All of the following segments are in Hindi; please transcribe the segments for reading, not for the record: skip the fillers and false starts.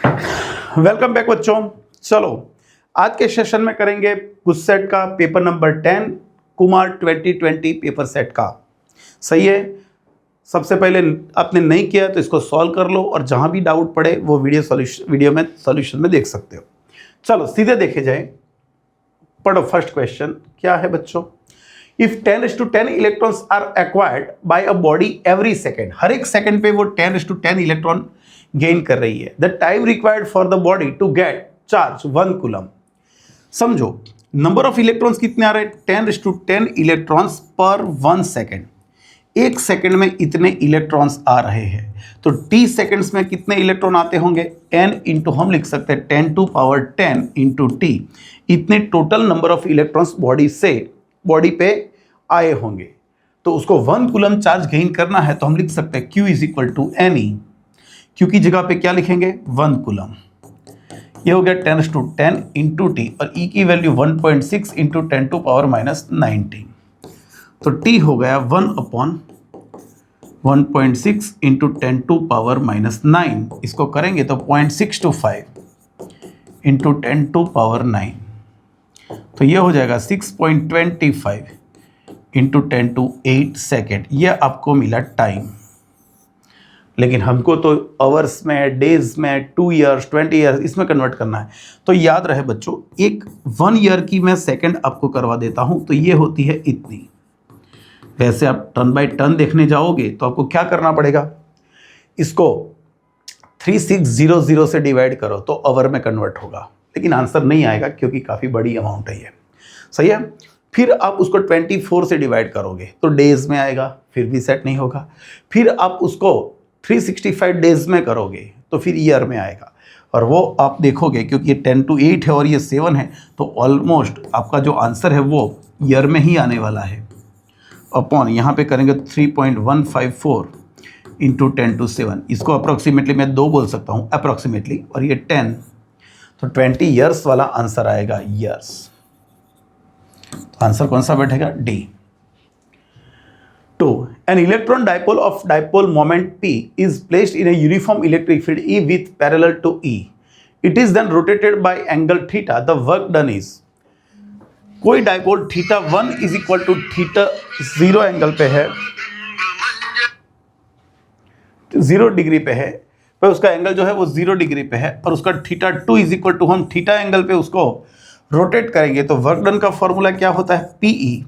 वेलकम बैक बच्चों। चलो आज के सेशन में करेंगे कुछ सेट का paper number 10 Kumar 2020 paper set का। सही है। सबसे पहले आपने नहीं किया तो इसको सॉल्व कर लो और जहां भी डाउट पड़े वो वीडियो में सॉल्यूशन में देख सकते हो। चलो सीधे देखे जाए। पढ़ो फर्स्ट क्वेश्चन क्या है बच्चों। If 10:10 electrons are acquired by a body every second, हर एक सेकेंड पे वो 10:10 इलेक्ट्रॉन गेन कर रही है। The time required for the body to get charge 1 coulomb. समझो नंबर ऑफ इलेक्ट्रॉन्स कितने आ रहे हैं, 10:10 इलेक्ट्रॉन्स पर 1 सेकेंड। एक सेकेंड में इतने इलेक्ट्रॉन्स आ रहे हैं तो t सेकेंड्स में कितने इलेक्ट्रॉन आते होंगे, n इंटू हम लिख सकते हैं 10⁻10 इंटू टी। इतने total number of electrons body पे आए होंगे। तो उसको 1 कूलम चार्ज गेन करना है तो हम लिख सकते हैं Q is equal to NE। Q की जगह पे क्या लिखेंगे 1 कूलम। ये हो गया 10:10 इंटू टी और E की वैल्यू 1.6 इंटू 10⁻19। तो T हो गया 1/1.6 इंटू 10⁻9। इसको करेंगे तो 0.625 इंटू 10⁻9। तो ये हो जाएगा 6.25 इंटू 10⁸ सेकेंड। ये आपको मिला टाइम। लेकिन हमको तो आवर्स में, डेज में, 2 ईयर्स, 20 ईयर्स इसमें कन्वर्ट करना है। तो याद रहे बच्चों, एक 1 ईयर की मैं सेकंड आपको करवा देता हूं तो ये होती है इतनी। वैसे आप टर्न बाय टर्न देखने जाओगे तो आपको क्या करना पड़ेगा, इसको 3600 से डिवाइड करो तो आवर में कन्वर्ट होगा। लेकिन आंसर नहीं आएगा क्योंकि काफ़ी बड़ी अमाउंट है ये। सही है। फिर आप उसको 24 से डिवाइड करोगे तो डेज में आएगा, फिर भी सेट नहीं होगा। फिर आप उसको 365 डेज में करोगे तो फिर ईयर में आएगा और वो आप देखोगे क्योंकि ये 10⁸ है और ये 7 है तो ऑलमोस्ट आपका जो आंसर है वो ईयर में ही आने वाला है। अपॉन यहाँ पे करेंगे 3.154 इंटू 10⁷। इसको अप्रॉक्सीमेटली मैं 2 बोल सकता हूँ अप्रॉक्सीमेटली, और ये 10 तो 20 ईयर्स वाला आंसर आएगा ईयर्स। तो आंसर कौन सा बैठेगा D. 2. An electron dipole of dipole moment P is placed in a uniform electric field E with parallel to E. It is then rotated by angle theta. The work done is, कोई dipole θ1 is equal to θ0 angle पे है, 0 डिग्री पे है, पर उसका एंगल जो है वो 0 डिग्री पे है और उसका θ2 इज इक्वल टू हम θ एंगल पे उसको रोटेट करेंगे तो वर्क डन का फॉर्मूला क्या होता है PE।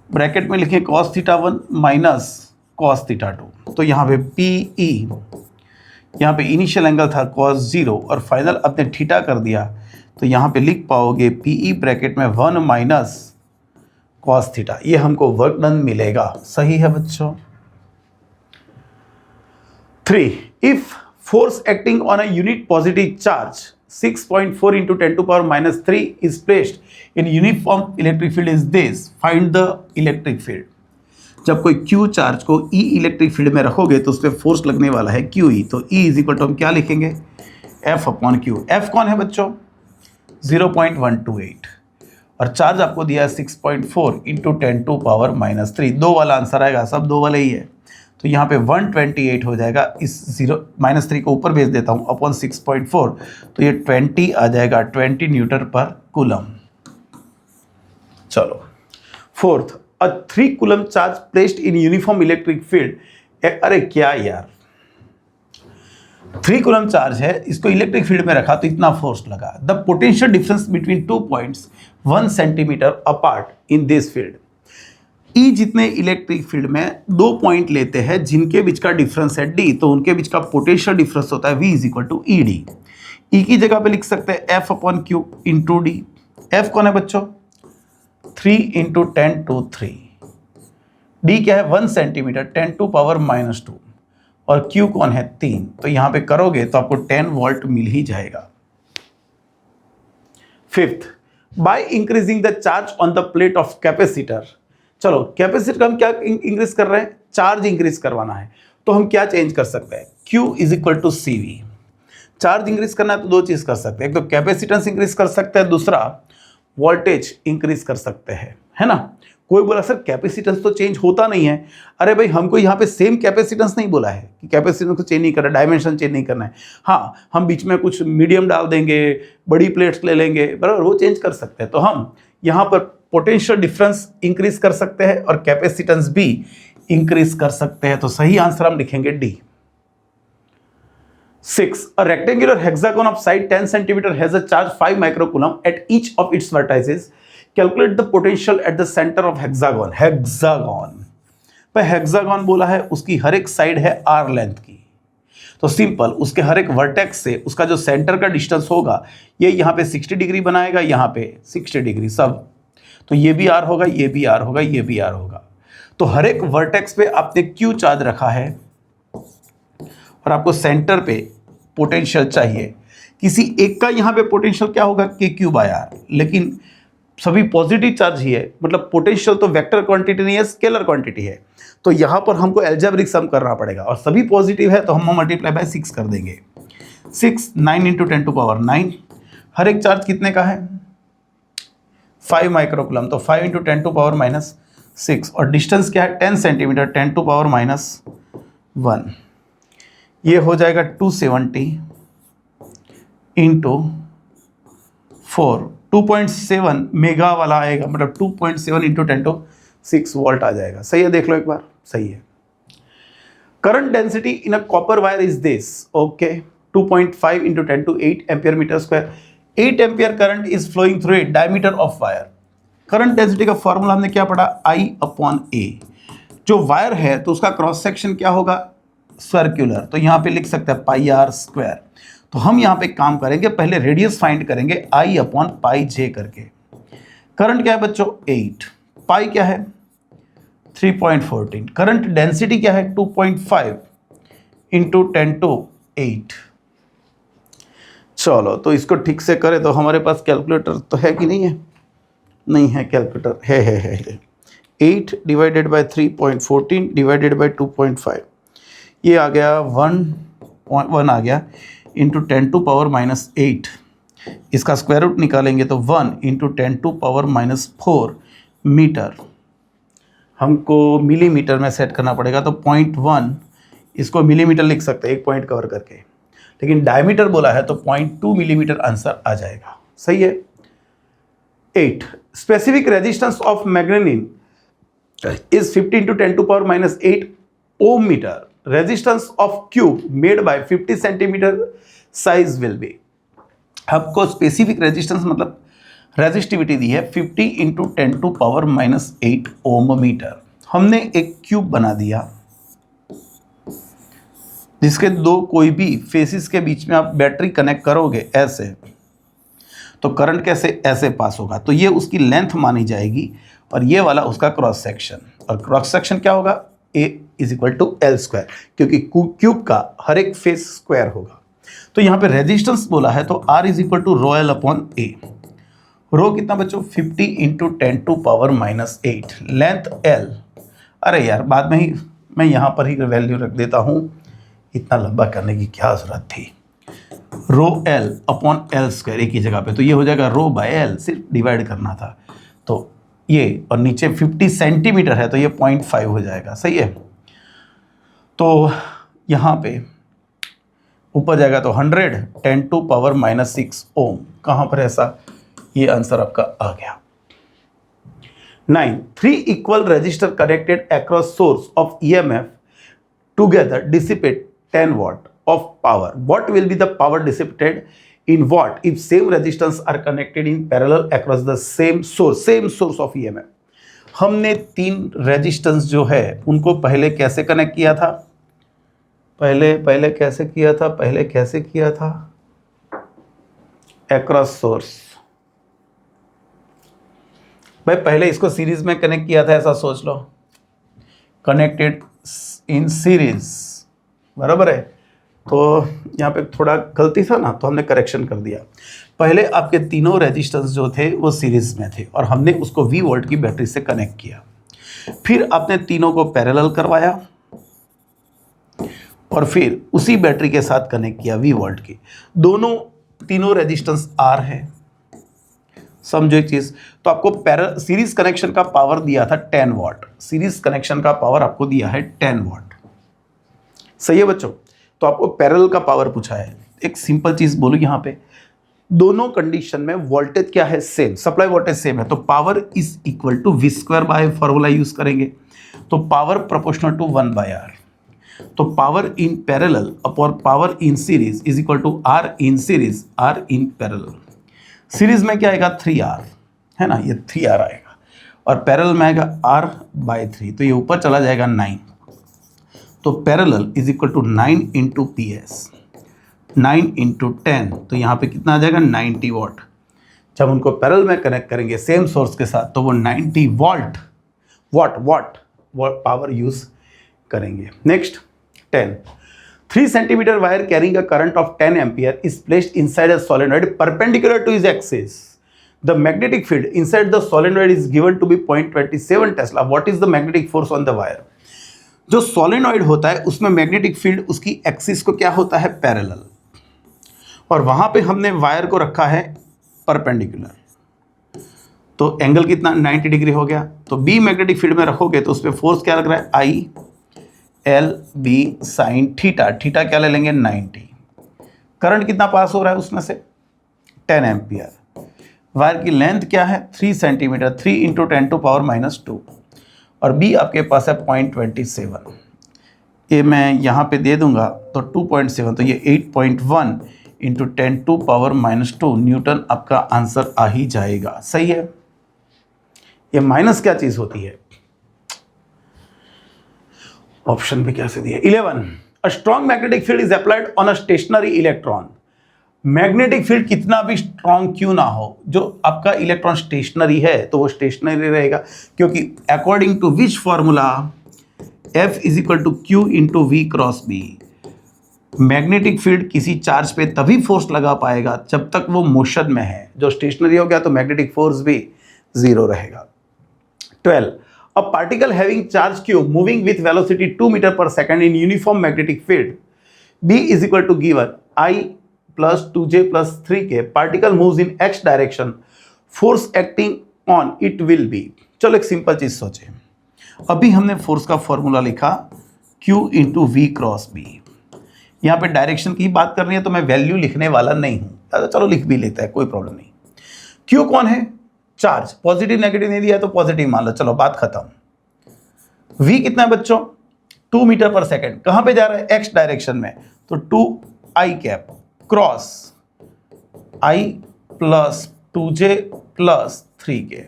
ब्रैकेट में लिखें cos θ1 माइनस cos θ2। तो यहाँ पे PE, यहाँ पे इनिशियल एंगल था cos 0 और फाइनल अपने थीटा कर दिया तो यहाँ पे लिख पाओगे PE ब्रैकेट में 1 माइनस cos θ। ये हमको वर्क डन मिलेगा। सही है बच्चों। 3. If force acting on a unit positive charge 6.4 into 10⁻³ is placed in uniform electric field is this, find the electric field। जब कोई Q चार्ज को E इलेक्ट्रिक फील्ड में रखोगे तो उस पर फोर्स लगने वाला है QE। तो E इज इक्वल टू हम क्या लिखेंगे F/Q। F कौन है बच्चों 0.128 और चार्ज आपको दिया है 6.4 इंटू 10⁻³ 2 वाला आंसर आएगा, सब 2 वाले ही है। तो यहाँ पे 128 हो जाएगा। इस 0-3 को ऊपर भेज देता हूँ अपॉन 6.4 तो ये 20 आ जाएगा 20 न्यूटन पर कूलम। चलो 4th, a 3 coulomb charge placed in uniform electric field. अरे क्या यार, 3 कूलम चार्ज है, इसको इलेक्ट्रिक फील्ड में रखा तो इतना फोर्स लगा। The potential difference between 2 points 1 centimetre apart in this field. E जितने इलेक्ट्रिक फील्ड में 2 पॉइंट लेते हैं जिनके बीच का डिफरेंस है D, तो उनके बीच का पोटेंशियल डिफरेंस होता है V is equal to ED। E की जगह पे लिख सकते हैं F/Q इंटू D। F कौन है बच्चों 3 इंटू 10⁻³ D क्या है 1 सेंटीमीटर 10⁻⁻² और Q कौन है 3। तो यहाँ पे करोगे तो आपको 10 वोल्ट मिल ही जाएगा। 5th, by increasing the charge on the plate of capacitor. चलो कैपेसिटर का हम क्या इंक्रीज कर रहे हैं, चार्ज इंक्रीज करवाना है तो हम क्या चेंज कर सकते हैं Q is equal to CV। Charge increase करना है तो 2 चीज कर सकते हैं, एक तो कैपेसिटेंस इंक्रीज कर सकते हैं, दूसरा वोल्टेज इंक्रीज कर सकते हैं, है ना। कोई बोला सर कैपेसिटेंस तो चेंज होता नहीं है। अरे भाई हमको यहाँ पे सेम कैपेसिटेंस नहीं बोला है कि कैपेसिटेंस को चेंज नहीं करना, डायमेंशन चेंज नहीं करना है। हाँ, हम बीच में कुछ मीडियम डाल देंगे, बड़ी प्लेट्स ले लेंगे, बराबर, वो चेंज कर सकते हैं। तो हम यहाँ पर पोटेंशियल डिफरेंस इंक्रीज कर सकते हैं और कैपेसिटेंस भी इंक्रीज कर सकते हैं। तो सही आंसर हम लिखेंगे D. 6. A rectangular hexagon of side 10 cm has a charge 5 microcoulomb at each of its vertices. Calculate the potential at the center of hexagon. Hexagon पर हेक्सागन बोला है, उसकी हर एक साइड है r लेंथ की। तो सिंपल, उसके हर एक वर्टेक्स से उसका जो सेंटर का डिस्टेंस होगा, ये यहाँ पे 60 डिग्री बनाएगा, यहाँ पे 60 डिग्री सब। तो ये भी r होगा, ये भी r होगा, ये भी r होगा। तो हर एक वर्टेक्स पे आपने q चार्ज रखा है और आपको सेंटर पे पोटेंशियल चाहिए। किसी एक का यहाँ पे पोटेंशियल क्या होगा, k3/r, लेकिन सभी पॉजिटिव चार्ज ही है, मतलब पोटेंशियल तो वेक्टर क्वांटिटी नहीं है, स्केलर क्वांटिटी है। तो यहाँ पर हमको एल्जेब्रिक सम करना पड़ेगा और सभी पॉजिटिव है तो हम मल्टीप्लाई बाय 6 कर देंगे। 6 9 × 10⁻⁹। हर एक चार्ज कितने का है, 5 माइक्रोकूलम, तो 5 × 10⁻⁻6 और डिस्टेंस क्या है 10 सेंटीमीटर, 10⁻⁻1। ये हो जाएगा 270 × 4, 2.7 मेगा वाला आएगा, मतलब 2.7 × 10⁶ वोल्ट आ जाएगा। सही है, देख लो एक बार, सही है। Current density in a copper wire is this, okay, 2.5 × 10⁸ ampere metre square. 8 ampere current is flowing through a diameter of wire. Current density का फॉर्मूला हमने क्या पढ़ा, I/A। जो वायर है तो उसका क्रॉस सेक्शन क्या होगा, सर्कुलर, तो यहाँ पे लिख सकते हैं πr²। तो हम यहाँ पे काम करेंगे, पहले रेडियस फाइंड करेंगे I/πj करके। करंट क्या है बच्चों 8, पाई क्या है 3.14, करंट डेंसिटी क्या है 2.5 × 10⁸। चलो तो इसको ठीक से करें तो हमारे पास कैलकुलेटर तो है कि नहीं है, नहीं है कैलकुलेटर, है 8 डिवाइडेड बाय 3.14 डिवाइडेड बाय 2.5, ये आ गया 1 आ गया इंटू 10⁻⁻8। इसका स्क्वायर रूट निकालेंगे तो 1 × 10⁻⁻4 मीटर। हमको मिलीमीटर में सेट करना पड़ेगा, तो 0.1 इसको मिलीमीटर लिख सकते हैं, एक पॉइंट कवर करके, लेकिन डायमीटर बोला है तो 0.2 मिलीमीटर आंसर आ जाएगा। सही है। 8. Specific resistance of manganin is 50 × 10⁻⁸ ohm meter. Resistance of cube made by 50 centimeter size will be. आपको स्पेसिफिक रेजिस्टेंस मतलब रेजिस्टिविटी दी है 50 × 10⁻⁸ ओम मीटर। हमने एक क्यूब बना दिया जिसके दो कोई भी फेसिस के बीच में आप बैटरी कनेक्ट करोगे ऐसे, तो करंट कैसे ऐसे पास होगा, तो ये उसकी लेंथ मानी जाएगी और ये वाला उसका क्रॉस सेक्शन, और क्रॉस सेक्शन क्या होगा A = L², क्योंकि क्यूब का हर एक फेस स्क्वायर होगा। तो यहाँ पे रेजिस्टेंस बोला है तो R = ρl/A। रो कितना बच्चों 50 × 10⁻⁻8, लेंथ L। अरे यार बाद में ही मैं यहाँ पर ही वैल्यू रख देता हूँ, इतना लंबा करने की क्या ज़रूरत थी। ρl/L² एक ही जगह पे, तो ये हो जाएगा ρ/L, सिर्फ डिवाइड करना था। तो ये और नीचे 50 सेंटीमीटर है तो ये 0.5 हो जाएगा। सही है। तो यहाँ पे ऊपर जाएगा तो 100 10⁻⁻6 ओम, कहाँ पर ऐसा, ये आंसर आपका आ गया। 9. 3 equal resistor connected across source of EMF together dissipate 10 watt of power. What will be the power dissipated in watt if same resistance are connected in parallel across the same source of EMF? हमने 3 रेजिस्टेंस जो है उनको पहले कैसे कनेक्ट किया था, पहले कैसे किया था अक्रॉस सोर्स। भाई पहले इसको सीरीज में कनेक्ट किया था, ऐसा सोच लो, कनेक्टेड इन सीरीज, बराबर है। तो यहाँ पे थोड़ा गलती था ना, तो हमने करेक्शन कर दिया। पहले आपके तीनों रेजिस्टेंस जो थे वो सीरीज में थे और हमने उसको V वोल्ट की बैटरी से कनेक्ट किया। फिर आपने तीनों को पैरेलल करवाया और फिर उसी बैटरी के साथ कनेक्ट किया V वोल्ट की। तीनों रेजिस्टेंस R है, समझो एक चीज, तो आपको सीरीज कनेक्शन का पावर दिया था 10 वॉट, सीरीज कनेक्शन का पावर आपको दिया है 10 वॉट, सही है बच्चों। तो आपको पैरेलल का पावर पूछा है। एक सिंपल चीज बोलूं यहां पे, दोनों कंडीशन में वोल्टेज क्या है, सेम, सप्लाई वोल्टेज सेम है, तो power is equal to V square by formula use करेंगे, तो पावर प्रोपोर्शनल टू 1/R। तो power in parallel upon power in series is equal to R in series R in parallel. Series में क्या आएगा 3R, है ना, ये 3R आएगा, और पैरेलल में आएगा R/3, तो ये ऊपर चला जाएगा 9। तो parallel is equal to 9 into PS, 9 into 10, तो यहाँ पे कितना आ जाएगा 90 वॉट। जब उनको पैरेलल में कनेक्ट करेंगे सेम सोर्स के साथ, तो वो 90 वॉट पावर यूज करेंगे। Next 10, 3 centimeter wire carrying a current of 10 ampere is placed inside a solenoid perpendicular to its axis. The magnetic field inside the solenoid is given to be 0.27 Tesla. What is the magnetic force on the wire? जो सोलेनॉइड होता है उसमें मैग्नेटिक फील्ड उसकी एक्सिस को क्या होता है, पैरेलल, और वहां पे हमने वायर को रखा है परपेंडिकुलर, तो एंगल कितना 90 डिग्री हो गया। तो बी मैग्नेटिक फील्ड में रखोगे तो उस पर फोर्स क्या लग रहा है, ILB साइन थीटा, थीटा क्या ले लेंगे 90। करंट कितना पास हो रहा है उसमें से 10 एम्पियर। वायर की लेंथ क्या है 3 सेंटीमीटर, 3 इंटू 10⁻², और बी आपके पास है 0.27। ये मैं यहाँ पे दे दूंगा तो 2.7, तो ये 8.1 इंटू 10⁻² न्यूटन आपका आंसर आ ही जाएगा, सही है। ये माइनस क्या चीज होती है, ऑप्शन पे कैसे दिया। 11, a strong magnetic field is applied on a stationary electron. Magnetic field कितना भी स्ट्रॉन्ग क्यों ना हो, जो आपका इलेक्ट्रॉन स्टेशनरी है तो वो स्टेशनरी रहेगा, क्योंकि according to which formula, F is equal to Q into V cross B। Magnetic field किसी चार्ज पे तभी फोर्स लगा पाएगा जब तक वो मोशन में है, जो स्टेशनरी हो गया तो मैग्नेटिक फोर्स भी 0 रहेगा। 12, a particle having charge q moving with velocity 2 meter per second in uniform magnetic field B is equal to given I plus 2j plus 3k, particle moves in x direction, force acting on it will be। चलो एक सिंपल चीज सोचे, अभी हमने फोर्स का फॉर्मूला लिखा q into V cross B. यहाँ पे डायरेक्शन की बात करनी है तो मैं वैल्यू लिखने वाला नहीं हूं, चलो लिख भी लेता है, कोई प्रॉब्लम नहीं। q कौन है, चार्ज, पॉजिटिव नेगेटिव नहीं दिया तो पॉजिटिव मान लो, चलो बात खत्म। v कितना है बच्चों 2 मीटर पर सेकेंड, कहां पे जा रहा है x डायरेक्शन में, तो 2i cap cross i plus 2j plus 3k।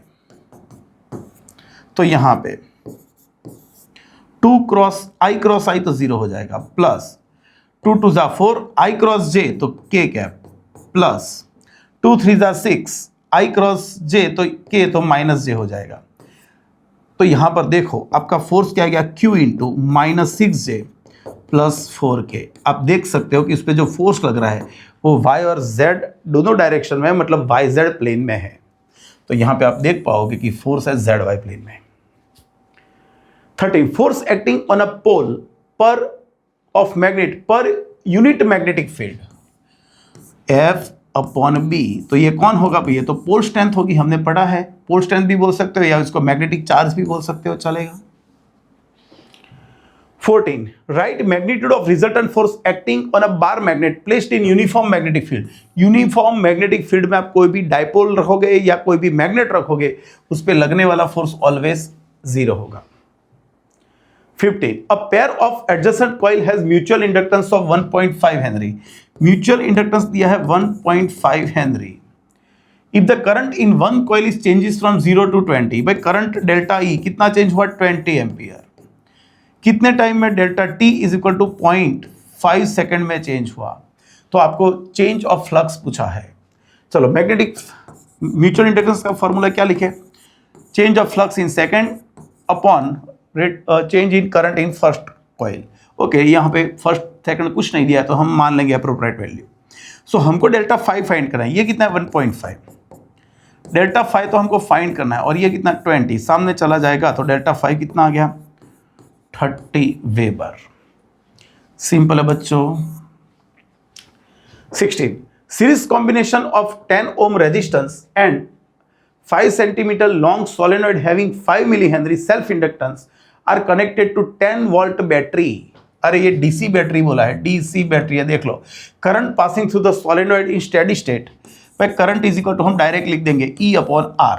तो यहां पे 2 क्रॉस i तो 0 हो जाएगा, प्लस 2 2 जा 4 i क्रॉस j तो k कैप, प्लस 2 3 जा 6 i क्रॉस j तो k तो माइनस j हो जाएगा। तो यहां पर देखो आपका फोर्स क्या आ गया q into -6j plus 4k। आप देख सकते हो कि उस पर जो फोर्स लग रहा है वो y और z दोनों डायरेक्शन में है, मतलब yz प्लेन में है। तो यहां पे आप देख पाओगे कि फोर्स है zy प्लेन में। 13, फोर्स एक्टिंग ऑन अ पोल पर of magnet per unit magnetic field F upon B। तो ये कौन होगा भैया, तो पोल स्ट्रेंथ होगी, हमने पढ़ा है, पोल स्ट्रेंथ भी बोल सकते हो या इसको मैग्नेटिक चार्ज भी बोल सकते हो, चलेगा। 14, right magnitude of resultant force acting on a bar magnet placed in uniform magnetic field. Uniform magnetic field में आप कोई भी डाइपोल रखोगे या कोई भी मैग्नेट रखोगे, उस पर लगने वाला फोर्स ऑलवेज 0 होगा। 15, a pair of adjacent coil has mutual inductance of 1.5 Henry। Mutual inductance दिया है 1.5 Henry. If the current in one coil is changes from 0 to 20, भाई करंट डेल्टा ई कितना चेंज हुआ 20 एम्पियर, कितने टाइम में delta T is equal to 0.5 second में चेंज हुआ, तो आपको चेंज ऑफ फ्लक्स पूछा है। चलो मैग्नेटिक म्यूचुअल इंडक्टेंस का फॉर्मूला क्या लिखे, change of flux in second upon change in current in first coil. Okay, यहाँ पे फर्स्ट सेकंड कुछ नहीं दिया तो हम मान लेंगे अप्रोप्रिएट वैल्यू। सो हमको डेल्टा 5 फाइंड करना है, ये कितना है 1.5, डेल्टा 5 तो हमको फाइंड करना है, और ये कितना 20 सामने चला जाएगा तो डेल्टा 5 कितना आ गया 30 वेबर। सिंपल है बच्चों। 16, series combination of 10 ohm resistance and 5 centimetre long solenoid having 5 milli henry self inductance are connected to 10 volt battery. अरे ये डीसी बैटरी बोला है, डीसी बैटरी है, देख लो। Current passing through the solenoid in steady state, भाई करंट इज इक्वल टू हम डायरेक्ट लिख देंगे E अपॉन R।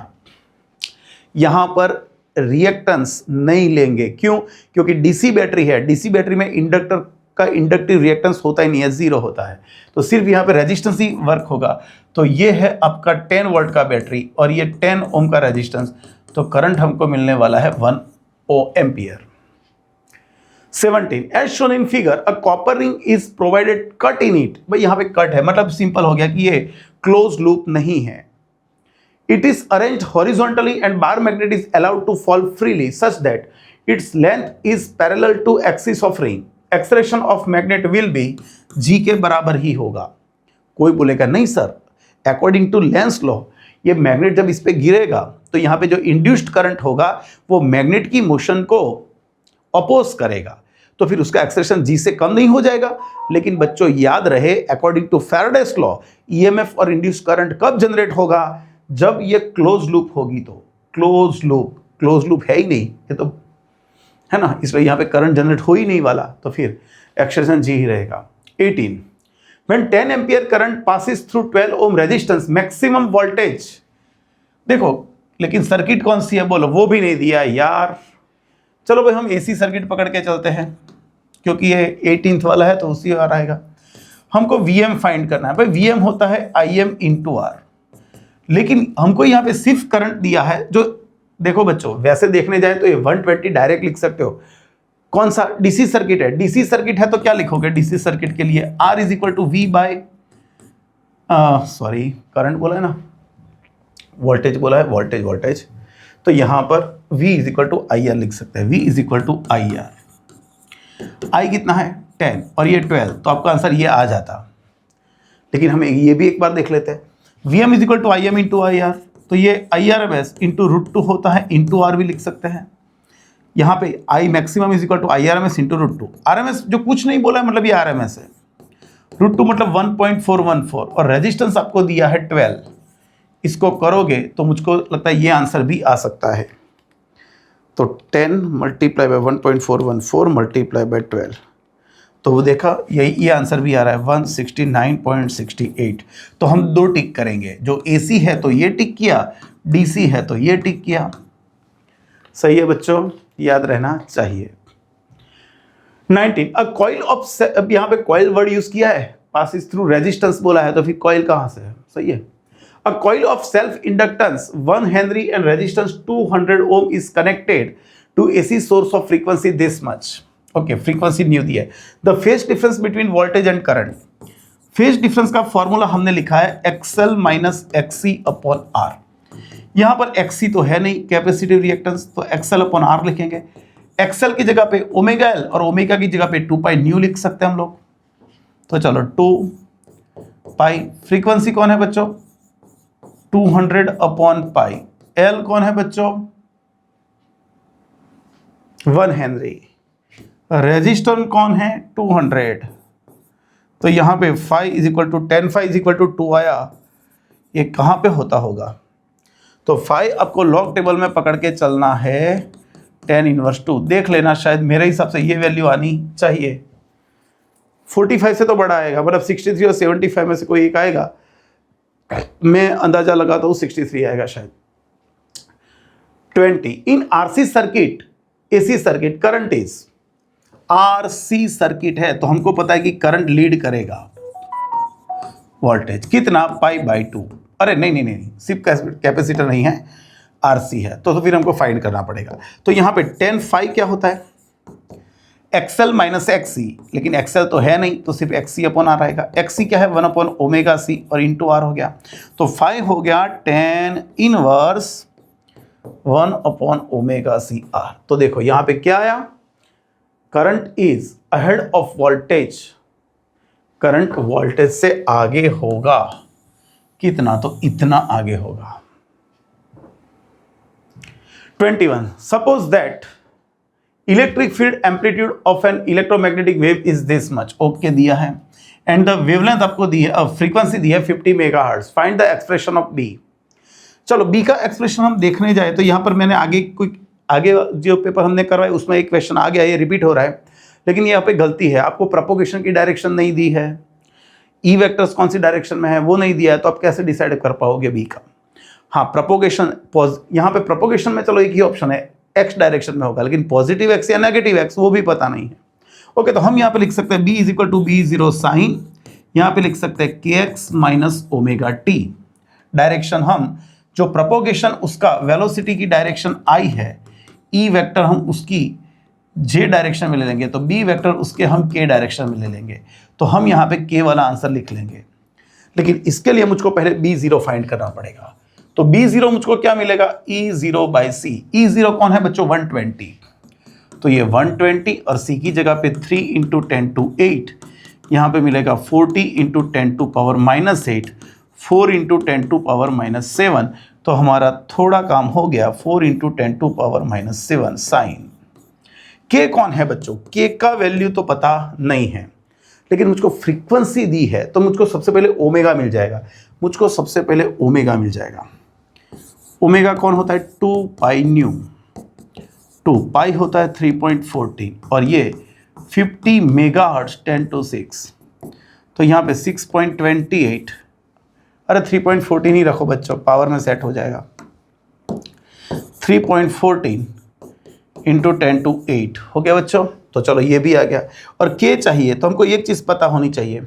यहां पर रिएक्टेंस नहीं लेंगे, क्यों? क्योंकि डीसी बैटरी है, डीसी बैटरी में इंडक्टर का इंडक्टिव रिएक्टेंस होता ही नहीं है, जीरो होता है, तो सिर्फ यहाँ पे रेजिस्टेंस ही वर्क होगा। तो ये है आपका 10 वोल्ट का बैटरी और ये 10 ओम का रेजिस्टेंस, तो करंट हमको मिलने वाला है 1 ampere. 17 as shown in figure a copper ring is provided cut in it. भाई यहाँ पे कट है, मतलब सिंपल हो गया कि ये क्लोज लूप नहीं है। It is arranged horizontally and bar magnet is allowed to fall freely such that its length is parallel to axis of ring. Acceleration of magnet will be g के बराबर ही होगा। कोई बोलेगा नहीं sir, according to Lenz law ये मैग्नेट जब इस पे गिरेगा तो यहाँ पे जो इंड्यूस्ड करंट होगा वो मैग्नेट की मोशन को अपोज करेगा, तो फिर उसका एक्सेलरेशन g से कम नहीं हो जाएगा। लेकिन बच्चों याद रहे, according to Faraday's law EMF और इंड्यूस्ड करंट कब जनरेट होगा? जब ये क्लोज लूप होगी। तो क्लोज लूप है ही नहीं ये तो, है ना, इसलिए यहाँ पे करंट जनरेट हो ही नहीं वाला, तो फिर एक्सेलरेशन जी ही रहेगा। 18 when 10 ampere current passes through 12 ohm resistance maximum voltage. देखो लेकिन सर्किट कौन सी है बोलो, वो भी नहीं दिया यार। चलो भाई हम एसी सर्किट पकड़ के चलते हैं, क्योंकि ये 18th वाला है तो उसी आ रहेगा। हमको वीएम फाइंड करना है। भाई वीएम होता है IM इंटू आर, लेकिन हमको यहाँ पे सिर्फ करंट दिया है जो, देखो बच्चों वैसे देखने जाए तो ये 120 डायरेक्ट लिख सकते हो। कौन सा? डीसी सर्किट है। डीसी सर्किट है तो क्या लिखोगे डीसी सर्किट के लिए? R is equal to V by, sorry current बोला है ना, वोल्टेज बोला है, वोल्टेज। तो यहाँ पर V is equal to IR लिख सकते हैं। V is equal to IR। I कितना है? 10 और ये 12, तो आपका आंसर ये आ जाता। लेकिन हम ये भी एक बार देख लेते हैं। Vm is equal to IM into IR, तो ये IRMS इंटू √2 होता है, इंटू R भी लिख सकते हैं। यहाँ पे I maximum is equal to IRMS into √2। RMS जो कुछ नहीं बोला है, मतलब ये RMS है। √2 मतलब 1.414 और रेजिस्टेंस आपको दिया है 12। इसको करोगे तो मुझको लगता है ये आंसर भी आ सकता है। तो 10 मल्टीप्लाई बाय 1.414 मल्टीप्लाई बाय 12, तो वो देखा ये आंसर भी आ रहा है 169.68। तो हम दो टिक करेंगे, जो AC है तो ये टिक किया, DC है तो ये टिक किया। सही है बच्चों, याद रहना चाहिए। 19 अ कॉइल ऑफ, अब यहाँ पे कॉइल वर्ड यूज किया है, पासिस थ्रू रेजिस्टेंस बोला है, तो फिर कॉइल कहाँ से है? सही है। A coil of self inductance 1 henry and resistance 200 ohm is connected to AC source of frequency this much. Okay, frequency nu दी है। The phase difference between voltage and current. Phase difference का फॉर्मूला हमने लिखा है XL minus XC upon R। यहाँ पर XC तो है नहीं, कैपेसिटिव रिएक्टेंस, तो XL अपॉन R लिखेंगे। XL की जगह पे ओमेगा L और ओमेगा की जगह पे 2 पाई न्यू लिख सकते हैं हम लोग। तो चलो 2 पाई, फ्रीक्वेंसी कौन है बच्चों? 200 अपॉन पाई। L कौन है बच्चों? 1 हेनरी। रेजिस्टर कौन है? 200। तो यहाँ पे 5 is equal to 10, 5 is equal to 2 आया। ये कहाँ पे होता होगा? तो 5 आपको लॉग टेबल में पकड़ के चलना है, 10 इनवर्स 2 देख लेना, शायद मेरे हिसाब से ये वैल्यू आनी चाहिए। 45 से तो बड़ा आएगा, मतलब 63 और 75 में से कोई एक आएगा। मैं अंदाजा लगाता हूँ 63 आएगा शायद। 20 इन RC circuit, AC circuit current is, RC circuit है तो हमको पता है कि करंट लीड करेगा वोल्टेज कितना? Pi by 2। अरे नहीं, सिर्फ कैपेसिटर नहीं है, RC है, तो फिर हमको फाइंड करना पड़ेगा। तो यहाँ पे 10 फाई क्या होता है? XL माइनस XC, लेकिन XL तो है नहीं, तो सिर्फ XC अपॉन R आएगा। XC क्या है? 1 अपॉन ओमेगा C और इंटू R हो गया। तो 5 हो गया 10 inverse 1 upon omega C R। तो देखो यहाँ पे क्या आया? Current is ahead of voltage, current voltage से आगे होगा। कितना? तो इतना आगे होगा। 21 suppose that electric field amplitude of an electromagnetic wave is this much. Okay दिया है, एंड द वेवलेंथ आपको दी है, फ्रीक्वेंसी दी है 50 megahertz. Find the expression of B। चलो बी का एक्सप्रेशन हम देखने जाए तो यहाँ पर मैंने आगे जो पेपर हमने करवाए उसमें एक क्वेश्चन आ गया, ये रिपीट हो रहा है, लेकिन यहाँ पे गलती है, आपको प्रोपोगेशन की डायरेक्शन नहीं दी है, ई वेक्टर्स कौन सी डायरेक्शन में है वो नहीं दिया है, तो आप कैसे डिसाइड कर पाओगे बी का। हाँ प्रोपोगेशन यहाँ पे प्रोपोगेशन में चलो एक ही ऑप्शन है, एक्स डायरेक्शन में होगा, लेकिन पॉजिटिव एक्स या नेगेटिव एक्स वो भी पता नहीं है। ओके, तो हम यहाँ पे लिख सकते हैं B is equal to B zero sine, यहाँ पे लिख सकते हैं K X minus omega T. Direction हम जो प्रोपोगेशन उसका वेलोसिटी की डायरेक्शन आई है, ई वेक्टर हम उसकी जे डायरेक्शन में ले लेंगे, तो बी वेक्टर उसके हम के डायरेक्शन में ले लेंगे, तो हम यहाँ पे के वाला आंसर लिख लेंगे। लेकिन इसके लिए मुझको पहले बी जीरो फाइंड करना पड़ेगा, तो बी जीरो मुझको क्या मिलेगा, E zero by C. E zero कौन है बच्चों, 120, तो ये 120 और सी की जगह पे 3 इंटू 10 टू 8, यहाँ पे मिलेगा 40 into 10 to power minus 8, 4 into 10 to power minus 7, तो हमारा थोड़ा काम हो गया, 4 into 10 to power minus 7 sine. K कौन है बच्चों, के का वैल्यू तो पता नहीं है, लेकिन मुझको फ्रीक्वेंसी दी है, तो मुझको सबसे पहले ओमेगा मिल जाएगा, मुझको सबसे पहले ओमेगा मिल जाएगा। ओमेगा कौन होता है, 2 पाई न्यू, 2 पाई होता है 3.14 और ये 50 मेगा हर्ट्ज 10 to 6, तो यहाँ पे 6.28, अरे 3.14 ही रखो बच्चों, पावर में सेट हो जाएगा, 3.14 इंटू 10 to 8 हो गया बच्चों। तो चलो ये भी आ गया, और के चाहिए तो हमको एक चीज़ पता होनी चाहिए,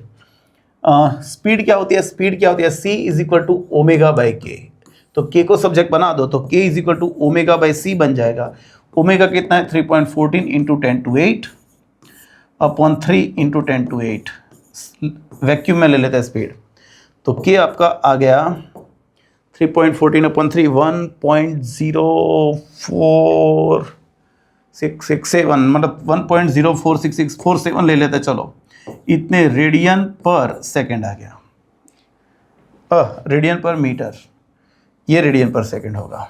स्पीड क्या होती है, स्पीड क्या होती है, C is equal to omega by K, तो के को सब्जेक्ट बना दो तो K is equal to omega by C बन जाएगा। ओमेगा कितना है, 3.14 into 10 to 8 upon 3 into 10 to 8, vacuum में ले लेते हैं स्पीड, तो के आपका आ गया 3.14 अपॉन 3, 1.04667, मतलब 1.04667 ले लेते, चलो इतने रेडियन पर सेकेंड आ गया, रेडियन पर मीटर, ये रेडियन पर सेकेंड होगा,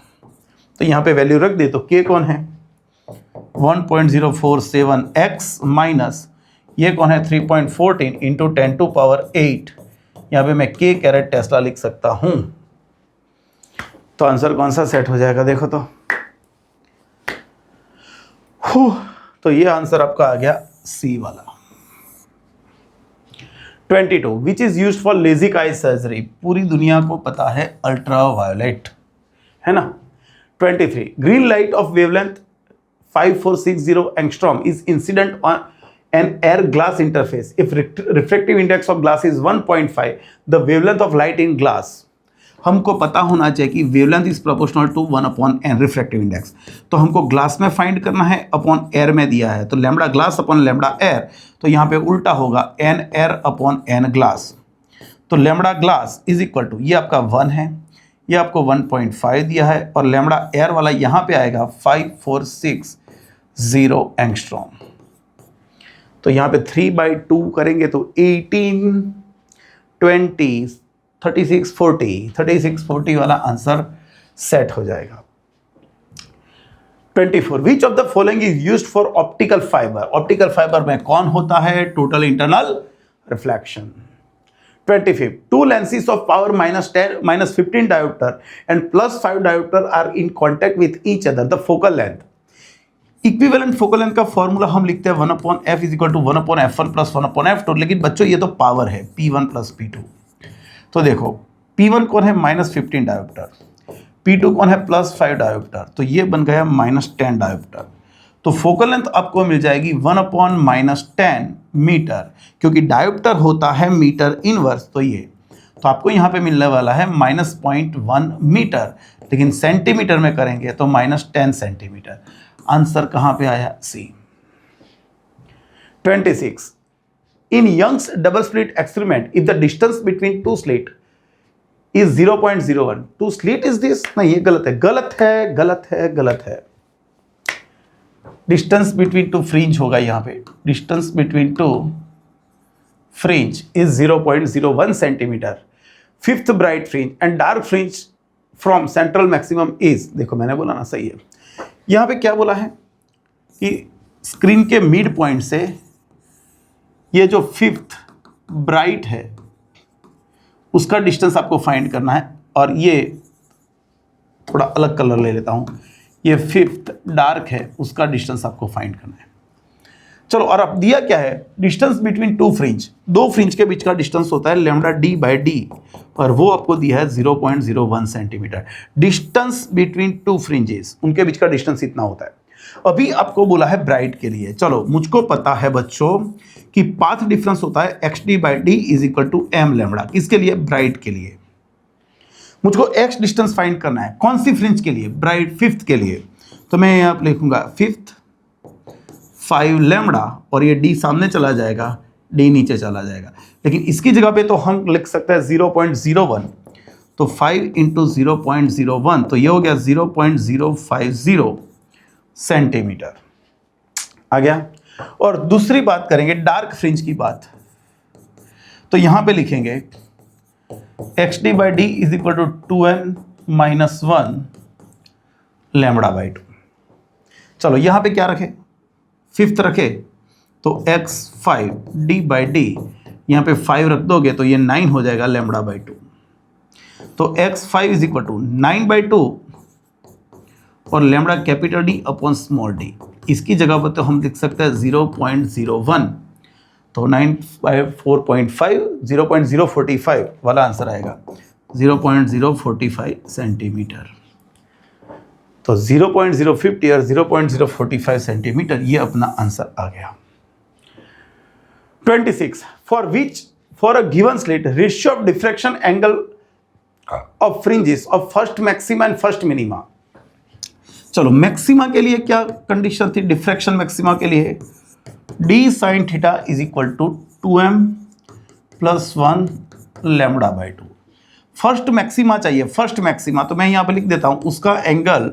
तो यहाँ पे वैल्यू रख दे, तो के कौन है 1.047x माइनस ये कौन है 3.14 इंटू 10 टू पावर 8, यहाँ पे मैं के कैरेट टेस्ला लिख सकता हूँ, तो आंसर कौन सा सेट हो जाएगा देखो तो ये आंसर आपका आ गया सी वाला। 22 which is used for Lasik eye surgery, पूरी दुनिया को पता है अल्ट्रा वायोलेट है ना। 23 green light of wavelength 5460 angstrom is incident on an air glass interface. If refractive index of glass is 1.5, the wavelength of light in glass, हमको पता होना चाहिए कि wavelength is proportional to 1 upon n refractive index, तो हमको ग्लास में फाइंड करना है, अपॉन एयर में दिया है, तो lambda glass upon lambda air, तो यहाँ पे उल्टा होगा N air upon N glass, तो lambda glass is equal to ये आपका 1 है, ये आपको 1.5 दिया है, और लैम्बडा एयर वाला यहाँ पे आएगा 5460 एंगस्ट्रॉम, तो यहाँ पे 3/2 करेंगे तो 18, 20, 3640 वाला आंसर सेट हो जाएगा। 24 which of the following is used for optical fibre, optical fibre में कौन होता है, total internal reflection. 25 two lenses of power -15 dioptre and +5 dioptre are in contact with each other, the focal length, equivalent focal length का फॉर्मूला हम लिखते हैं 1/f is equal to 1/f1 plus 1/f2, लेकिन बच्चों ये तो पावर है P1 प्लस P2, तो देखो P1 कौन है -15 डायोप्टर, P2 कौन है +5 डायोप्टर, तो ये बन गया -10 डायोप्टर, तो फोकल लेंथ आपको मिल जाएगी 1/-10 मीटर, क्योंकि डायोप्टर होता है मीटर इनवर्स, तो ये तो आपको यहाँ पे मिलने वाला है -0.1 मीटर, लेकिन सेंटीमीटर में करेंगे तो -10 सेंटीमीटर। आंसर कहाँ पे आया, C. 26 in Young's double slit experiment if the distance between two slit is 0.01, two slit is this, नहीं ये गलत है, गलत है, गलत है, गलत है, डिस्टेंस बिटवीन टू फ्रिंज होगा यहाँ पे, distance between to fringe is 0.01 centimetre, fifth bright fringe and dark fringe from central maximum is, देखो मैंने बोला ना सही है, यहाँ पे क्या बोला है कि स्क्रीन के मिड पॉइंट से ये जो फिफ्थ ब्राइट है उसका डिस्टेंस आपको फाइंड करना है, और ये थोड़ा अलग कलर ले लेता हूँ, ये फिफ्थ डार्क है, उसका डिस्टेंस आपको फाइंड करना है। चलो, और अब दिया क्या है, डिस्टेंस बिटवीन टू फ्रिंज, दो फ्रिंज के बीच का डिस्टेंस होता है लैम्डा डी बाई डी, और वो आपको दिया है 0.01 centimetre. Distance between to fringes, उनके बीच का डिस्टेंस इतना होता है। अभी आपको बोला है ब्राइट के लिए। चलो, मुझको पता है बच्चों कि पाथ डिफरेंस होता है X D by D is equal to M lambda. किसके लिए? ब्राइट के लिए। मुझको एक्स डिस्टेंस फाइंड करना है, कौन सी फ्रिंज के लिए? ब्राइट फिफ्थ के लिए। तो मैं यहाँ पर लिखूंगा फिफ्थ 5 लैम्डा, और ये डी सामने चला जाएगा, डी नीचे चला जाएगा। लेकिन इसकी जगह पे तो हम लिख सकते हैं 0.01, तो 5 इंटू 0.01, तो ये हो गया 0.050 सेंटीमीटर आ गया। और दूसरी बात करेंगे डार्क फ्रिंज की बात, तो यहां पे लिखेंगे X D by D is equal to 2n minus 1 lambda by 2। चलो, यहां पे क्या रखे? फिफ्थ रखे, तो x5 d बाई डी, यहाँ पे 5 रख दोगे तो ये 9 हो जाएगा लैम्डा बाई 2। तो x5 is equal to 9 by 2 और lambda capital D upon small D. इसकी जगह पर तो हम लिख सकते हैं 0.01, तो 9 बाई 4.5 0.045 वाला आंसर आएगा 0.045 सेंटीमीटर। तो 0.050 और 0.045 सेंटीमीटर, ये अपना आंसर आ गया। 26 for a given slit ratio of diffraction angle of fringes of first maxima and first minima. चलो, मैक्सिमा के लिए क्या कंडीशन थी? डिफ्रैक्शन मैक्सिमा के लिए d sin theta is equal to 2m plus 1 lambda by 2। First maxima चाहिए, फर्स्ट मैक्सिमा, तो मैं यहां पे लिख देता हूं उसका एंगल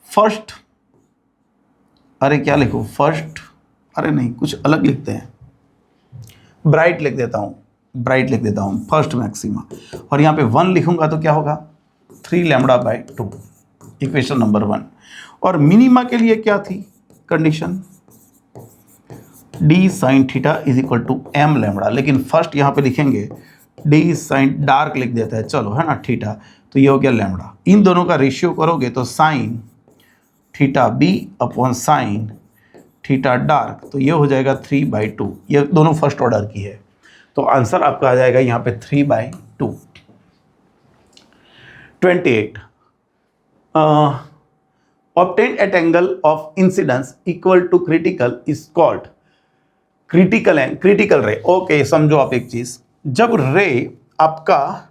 फर्स्ट, अरे क्या लिखो फर्स्ट, अरे नहीं कुछ अलग लिखते हैं, ब्राइट लिख देता हूँ, ब्राइट लिख देता हूँ फर्स्ट मैक्सिमा, और यहाँ पे 1 लिखूंगा तो क्या होगा 3 लैम्डा बाई 2, इक्वेशन नंबर 1। और मिनिमा के लिए क्या थी condition? d sine theta is equal to m lambda, लेकिन फर्स्ट यहाँ पे लिखेंगे d साइन डार्क लिख देता है, चलो है ना थीटा, तो ये हो गया लैम्डा। इन दोनों का रेशियो करोगे तो sine theta b upon sine theta dark, तो ये हो जाएगा 3/2। ये दोनों फर्स्ट ऑर्डर की है, तो आंसर आपका आ जाएगा यहाँ पे 3/2। 28 obtain at angle of incidence equal to critical is called critical ray. Okay, समझो आप एक चीज, जब रे आपका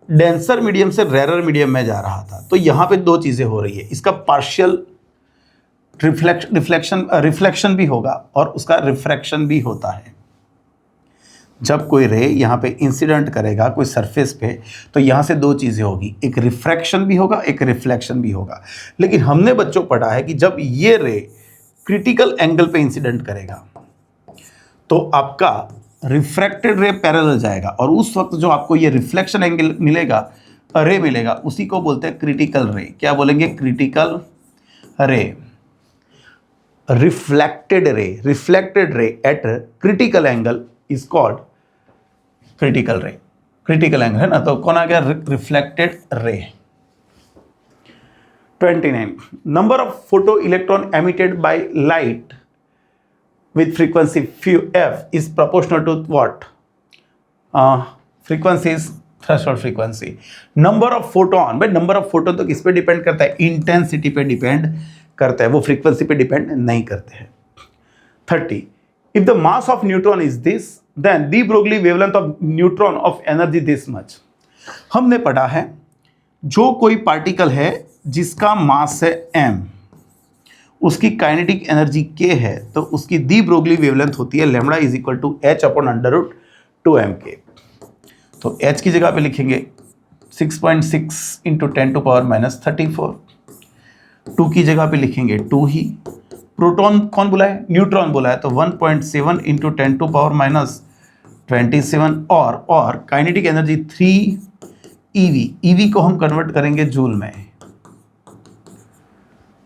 डेंसर मीडियम से रेरर मीडियम में जा रहा था, तो यहाँ पे दो चीजें हो रही है, इसका पार्शियल रिफ्लेक्शन भी होगा और उसका रिफ्रैक्शन भी होता है। जब कोई रे यहाँ पे इंसिडेंट करेगा कोई सरफेस पे, तो यहाँ से दो चीज़ें होगी, एक रिफ्रैक्शन भी होगा, एक रिफ्लेक्शन भी होगा। लेकिन हमने बच्चों पढ़ा है कि जब ये रे क्रिटिकल एंगल पे इंसिडेंट करेगा तो आपका रिफ्रैक्टेड रे पैरेलल जाएगा, और उस वक्त जो आपको ये रिफ्लेक्शन एंगल मिलेगा, रे मिलेगा, उसी को बोलते हैं क्रिटिकल रे। क्या बोलेंगे? क्रिटिकल रे। Reflected ray eight critical angle is called critical रे। क्रिटिकल एंगल है ना, तो कौन आ गया? Reflected ray. 29 number of photo electron emitted by light with frequency f is proportional to what? Frequency is threshold frequency. Number of photon, भाई नंबर ऑफ फोटोन तो किस पे डिपेंड करता है? इंटेंसिटी पे डिपेंड करता है, वो फ्रीक्वेंसी पे डिपेंड नहीं करते हैं। 30 if the mass of neutron is this then de Broglie wavelength of neutron of energy this much। हमने पढ़ा है जो कोई पार्टिकल है जिसका मास है m, उसकी काइनेटिक एनर्जी k है, तो उसकी दी ब्रोगली वेवलेंथ होती है lambda is equal to h upon under root 2mk। तो h की जगह पे लिखेंगे 6.6 इंटू 10 टू पावर माइनस 34, 2 की जगह पे लिखेंगे 2 ही। प्रोटॉन कौन बोला है? न्यूट्रॉन बोला है, तो 1.7 इंटू 10 टू पावर माइनस 27, और काइनेटिक एनर्जी 3 ev को हम कन्वर्ट करेंगे जूल में।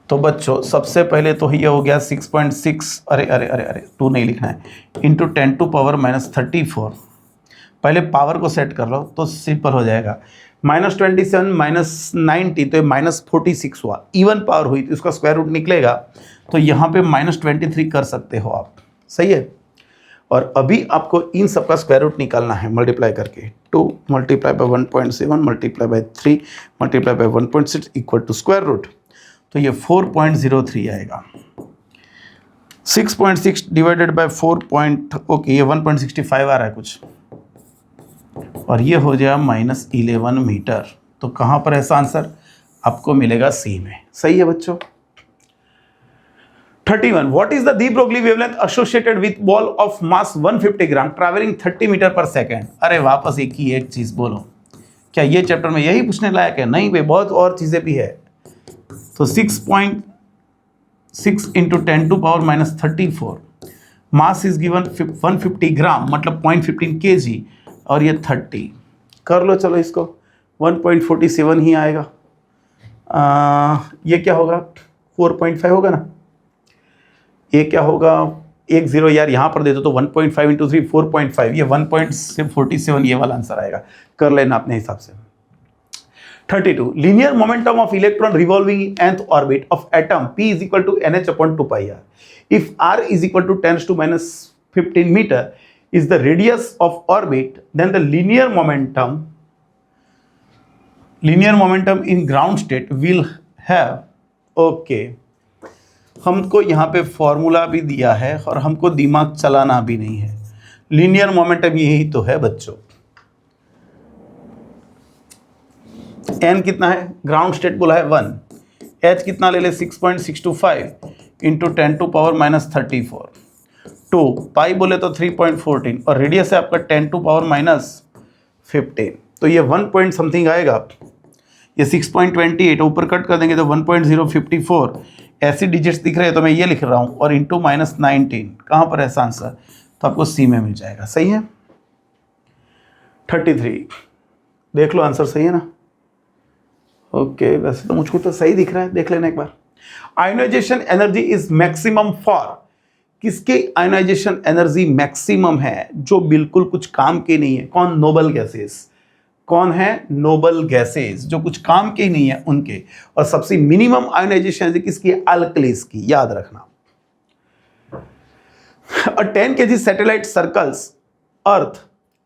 तो बच्चों सबसे पहले तो ये हो गया 6.6, अरे 2 नहीं लिखना है, इंटू 10 टू पावर माइनस 34 पहले पावर को सेट कर लो तो सिंपल हो जाएगा। -27 -90 तो ये -46 हुआ, इवन पावर हुई तो इसका स्क्वायर रूट निकलेगा, तो यहाँ पे -23 कर सकते हो आप, सही है। और अभी आपको इन सब का स्क्वायर रूट निकालना है मल्टीप्लाई करके, 2 multiply by 1.7 multiply by 3 multiply by 1.6 equal to square root, तो ये 4.03 आएगा। 6.6 डिवाइडेड बाय 4 ये 1.65 आ रहा है कुछ, और ये हो जाएगा -11 मीटर। तो कहाँ पर ऐसा आंसर आपको मिलेगा सी में, सही है बच्चों। 31 what is the de Broglie wavelength associated with ball of mass 150 gram travelling 30 metre per second. अरे वापस एक चीज बोलो, क्या ये चैप्टर में यही पूछने लायक है? नहीं भाई, बहुत और चीजें भी है। तो 6.6 इंटू 10⁻⁻34 मास इज गिवन 150 ग्राम मतलब 0.15 kg, और ये 30 कर लो। चलो इसको 1.47 ही आएगा। ये क्या होगा? 4.5 होगा ना। ये क्या होगा? 10 यार यहाँ पर दे दो तो 1.5 इंटू 3 4.5, ये 1.47 ये वाला आंसर आएगा। कर लेना अपने हिसाब से। 32 linear momentum of electron revolving in nth orbit of atom p is equal to nh/2πr if r is equal to 10⁻⁻15 metre is the radius of orbit, then the linear momentum in ground state will have, okay, हमको यहाँ पे फॉर्मूला भी दिया है और हमको दिमाग चलाना भी नहीं है। लीनियर मोमेंटम यही तो है बच्चों। n कितना है? ग्राउंड स्टेट बोला है 1, h कितना ले ले 6.625 इंटू 10⁻⁻34, 2 पाई बोले तो 3.14 और रेडियस है आपका 10⁻⁻15, तो ये 1 पॉइंट समथिंग आएगा। ये 6.28 ऊपर कट कर देंगे तो 1.054 ऐसी डिजिट्स दिख रहे हैं, तो मैं ये लिख रहा हूँ, और इंटू -19 कहाँ पर ऐसा आंसर, तो आपको सी में मिल जाएगा, सही है। 33 देख लो आंसर सही है ना। ओके वैसे तो मुझको तो सही दिख रहा है, देख लेना एक बार। Ionisation energy is maximum for, किसके आयोनाइजेशन एनर्जी मैक्सिमम है? जो बिल्कुल कुछ काम के नहीं है। कौन? Noble gases. कौन है? नोबल गैसेस, जो कुछ काम के ही नहीं है उनके। और सबसे मिनिमम आयोनाइजेशन एनर्जी किसकी? अल्कलीज की, याद रखना। A 10 kg satellite circles Earth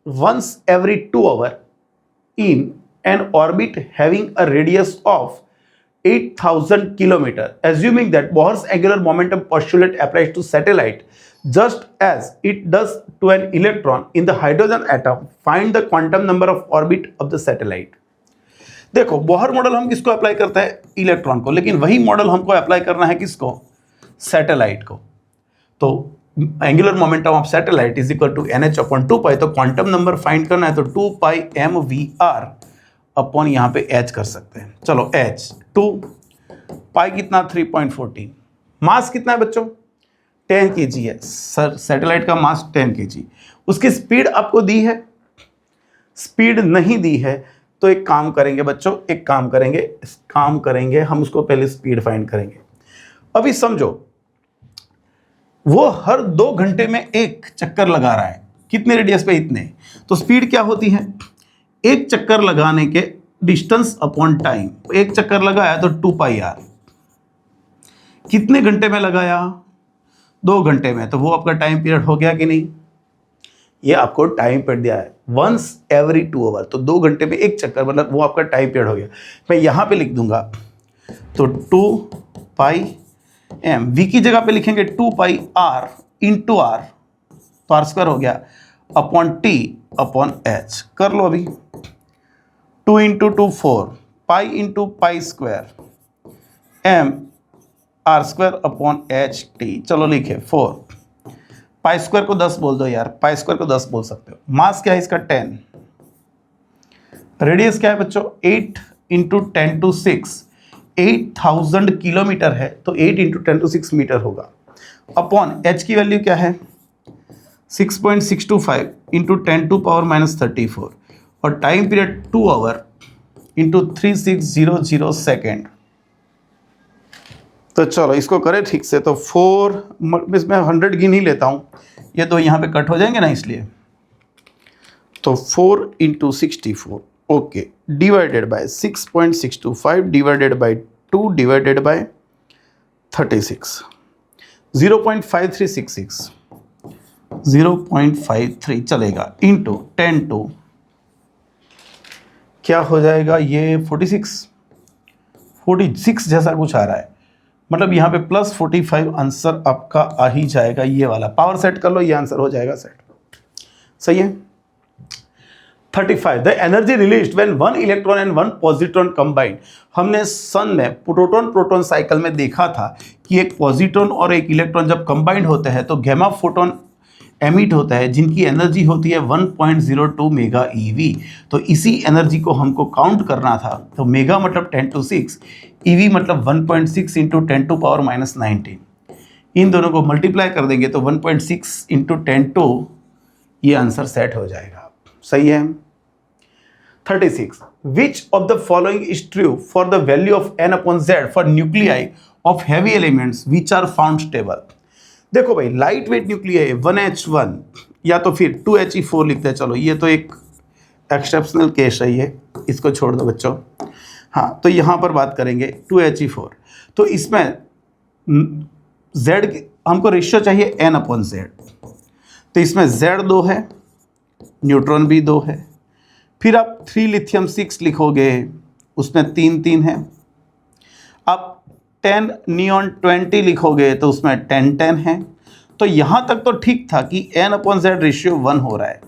once every 2 hours in an orbit having a radius of 8,000 km. Assuming that Bohr's angular momentum postulate applies to satellite just as it does to an electron in the hydrogen atom, find the quantum number of orbit of the satellite. देखो बोहर मॉडल हम किसको अप्लाई करते हैं? इलेक्ट्रॉन को, लेकिन वही मॉडल हमको अप्लाई करना है किसको? सैटेलाइट को। तो angular momentum of satellite is equal to nh/2π, तो क्वांटम नंबर फाइंड करना है तो 2πmvr अपॉन यहाँ पे h कर सकते हैं। चलो h 2 पाई कितना? 3.14। मास कितना है बच्चों? 10 kg है सर, सैटेलाइट का मास 10 kg। उसकी स्पीड आपको दी है? स्पीड नहीं दी है, तो एक काम करेंगे बच्चों, एक काम करेंगे हम उसको पहले स्पीड फाइंड करेंगे। अभी समझो वो हर 2 घंटे में एक चक्कर लगा रहा है, कितने रेडियस पे? इतने। तो स्पीड क्या होती है? एक चक्कर लगाने के डिस्टेंस अपॉन टाइम। एक चक्कर लगाया तो 2πr। कितने घंटे में लगाया? 2 घंटे में, तो वो आपका टाइम पीरियड हो गया कि नहीं? ये आपको टाइम पीरियड दिया है वंस एवरी 2 आवर, तो 2 घंटे में एक चक्कर, मतलब वो आपका टाइम पीरियड हो गया। मैं यहाँ पे लिख दूंगा तो 2πm, v की जगह पे लिखेंगे 2πr इंटू आर, तो आर स्क्वायर हो गया अपॉन t अपॉन h। कर लो अभी। 2 into 2 4, pi into pi square, m R square upon H T. चलो लिखे 4, पाई स्क्वायर को 10 बोल दो यार, पाई स्क्वायर को 10 बोल सकते हो। मास क्या है इसका? 10। रेडियस क्या है बच्चों? 8 इंटू 10⁶, 8000 किलोमीटर है, तो 8 इंटू 10⁶ मीटर होगा। अपॉन h की वैल्यू क्या है? 6.625 इंटू 10⁻⁻34, और time period 2 our into 3600 second. तो चलो इसको करें ठीक से। तो 4, इसमें 100 गिन ही लेता हूँ, ये 2 यहाँ पे कट हो जाएंगे ना, इसलिए तो 4 into 64 okay, divided by 6.625 divided by 2 divided by 36, 0.5366, 0.53 चलेगा, इंटू 10 टू क्या हो जाएगा ये 46 जैसा कुछ आ रहा है, मतलब यहाँ पे प्लस 45 आंसर आपका आ ही जाएगा। ये वाला पावर सेट कर लो, ये आंसर हो जाएगा सेट। सही है। 35 the energy released when one electron and one positron combined. हमने सन में प्रोटॉन प्रोटॉन साइकिल में देखा था कि एक पॉजिट्रॉन और एक इलेक्ट्रॉन जब कंबाइंड होते हैं तो गैमा फोटोन एमिट होता है, जिनकी एनर्जी होती है 1.02 मेगा ईवी। तो इसी एनर्जी को हमको काउंट करना था, तो मेगा मतलब 10 टू 6, ईवी मतलब 1.6 इंटू 10 टू पावर माइनस 19। इन दोनों को मल्टीप्लाई कर देंगे तो 1.6 इंटू 10 टू, ये आंसर सेट हो जाएगा। सही है। 36 which of the following is true for the value of n upon z for nuclei of heavy elements which are found stable. देखो भाई, लाइट वेट न्यूक्लियाई 1H1 या तो फिर 2He4 लिखते हैं। चलो ये तो एक एक्सेप्शनल केस है, ये इसको छोड़ दो बच्चों। हाँ, तो यहाँ पर बात करेंगे 2He4, तो इसमें z हमको रेशियो चाहिए n अपॉन z, तो इसमें z 2 है, न्यूट्रॉन भी 2 है। फिर आप 3 लिथियम 6 लिखोगे, उसमें 3 3 है। आप 10 नियॉन 20 लिखोगे तो उसमें 10 10 है। तो यहाँ तक तो ठीक था कि n अपॉन z रेशियो 1 हो रहा है,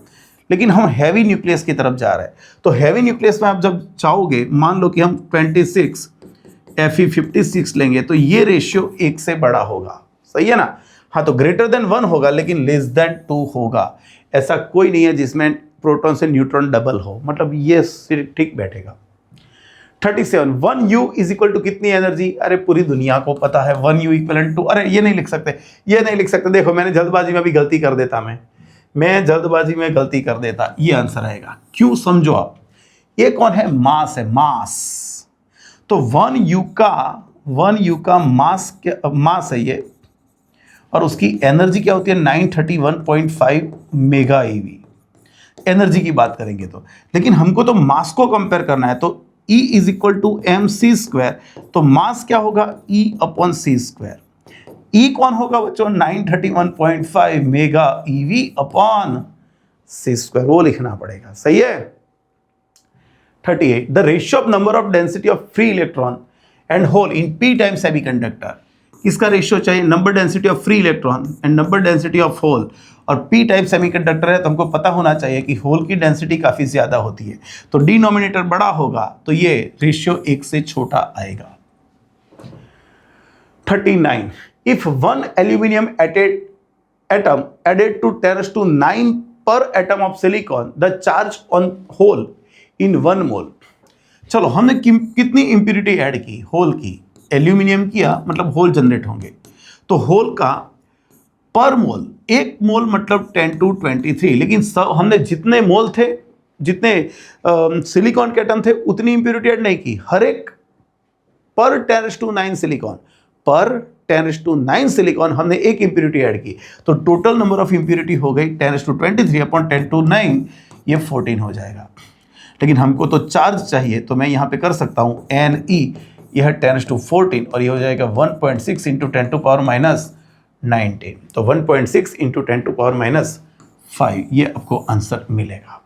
लेकिन हम हैवी न्यूक्लियस की तरफ जा रहे हैं। तो हैवी न्यूक्लियस में आप जब चाहोगे, मान लो कि हम 26 Fe56 लेंगे, तो ये रेशियो 1 से बड़ा होगा। सही है ना। हाँ, तो ग्रेटर देन 1 होगा लेकिन लेस देन 2 होगा। ऐसा कोई नहीं है जिसमें प्रोटॉन से न्यूट्रॉन डबल हो, मतलब ये सिर्फ ठीक बैठेगा। 37 1 U इज इक्वल टू कितनी एनर्जी? अरे पूरी दुनिया को पता है 1 U इक्वल टू, अरे ये नहीं लिख सकते, ये नहीं लिख सकते। देखो मैंने जल्दबाजी में भी गलती कर देता, मैं जल्दबाजी में गलती कर देता। ये आंसर आएगा, क्यों समझो आप। ये कौन है? मास है, मास। तो 1 U का मास है ये, और उसकी एनर्जी क्या होती है? 931.5 मेगा ईवी। एनर्जी की बात करेंगे तो, लेकिन हमको तो मास को कंपेयर करना है, तो E is equal to mc square. तो मास क्या होगा? E upon C square. E कौन होगा बच्चों? 931.5 mega eV upon C square, वो लिखना पड़ेगा। सही है। 38 the ratio of number of density of free electron and hole in p time semiconductor. इसका रेशियो चाहिए, number density of free electron and number density of hole. और p टाइप सेमीकंडक्टर है तो हमको पता होना चाहिए कि होल की डेंसिटी काफ़ी ज़्यादा होती है, तो डिनोमिनेटर बड़ा होगा तो ये रेशियो 1 से छोटा आएगा। 39 if one aluminium atom added to 10⁹ per atom of silicon the charge on hole in 1 mole. चलो हमने कितनी इंप्योरिटी ऐड की? होल की। एल्यूमिनियम किया मतलब होल जनरेट होंगे, तो होल का पर मोल, 1 मोल मतलब 10 टू 23, लेकिन हमने जितने मोल थे, जितने सिलिकॉन के एटम थे, उतनी इंप्योरिटी ऐड नहीं की। हर एक पर 10⁹ सिलिकॉन, पर 10⁹ सिलिकॉन हमने एक इंप्योरिटी ऐड की, तो टोटल नंबर ऑफ इंप्योरिटी हो गई 10⁻23 अपॉन 10⁹, ये 14 हो जाएगा। लेकिन हमको तो चार्ज चाहिए, तो मैं यहाँ पे कर सकता हूँ Ne, यह है 10⁻14 और ये हो जाएगा 1.6 इंटू 10 टू पावर माइनस 19। तो 1.6 इंटू 10 टू पावर माइनस 5, ये आपको आंसर मिलेगा।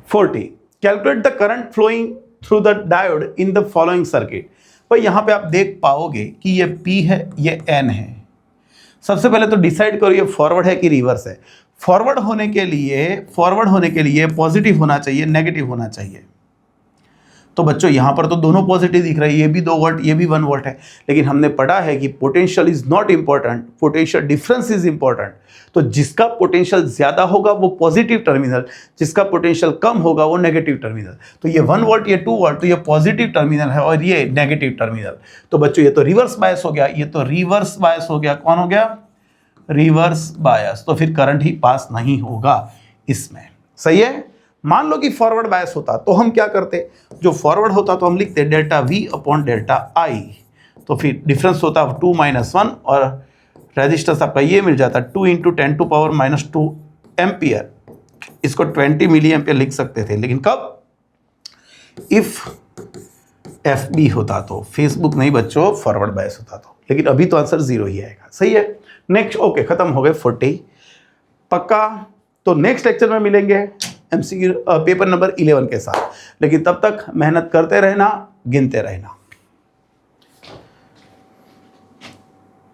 40 calculate the current flowing through the diode in the following circuit. भाई यहाँ पे आप देख पाओगे कि ये P है, ये N है। सबसे पहले तो डिसाइड करो ये फॉरवर्ड है कि रिवर्स है। फॉरवर्ड होने के लिए पॉजिटिव होना चाहिए, नेगेटिव होना चाहिए। तो बच्चों यहाँ पर तो दोनों पॉजिटिव दिख रहे हैं, ये भी 2 वोल्ट, ये भी 1 वोल्ट है, लेकिन हमने पढ़ा है कि potential is not important, potential difference is important. तो जिसका पोटेंशियल ज्यादा होगा वो पॉजिटिव टर्मिनल, जिसका पोटेंशियल कम होगा वो नेगेटिव टर्मिनल। तो ये 1 वोल्ट, ये 2 वोल्ट, तो ये पॉजिटिव टर्मिनल है और ये नेगेटिव टर्मिनल। तो बच्चों ये तो रिवर्स बायस हो गया, ये तो रिवर्स बायस हो गया। कौन हो गया? Reverse bias. तो फिर करंट ही पास नहीं होगा इसमें। सही है। मान लो कि फॉरवर्ड बायस होता तो हम क्या करते? जो फॉरवर्ड होता तो हम लिखते delta V upon delta I, तो फिर डिफरेंस होता 2 - 1 और रेजिस्टेंस आपका ये मिल जाता 2 into 10 to power minus 2 ampere, इसको 20 मिली एम्पियर लिख सकते थे, लेकिन कब? इफ FB होता तो, फेसबुक नहीं बच्चों, फॉरवर्ड बायस होता तो, लेकिन अभी तो आंसर 0 ही आएगा। सही है। नेक्स्ट, ओके, खत्म हो गए 40 पक्का। तो नेक्स्ट लेक्चर में मिलेंगे MCQ पेपर नंबर 11 के साथ, लेकिन तब तक मेहनत करते रहना, गिनते रहना।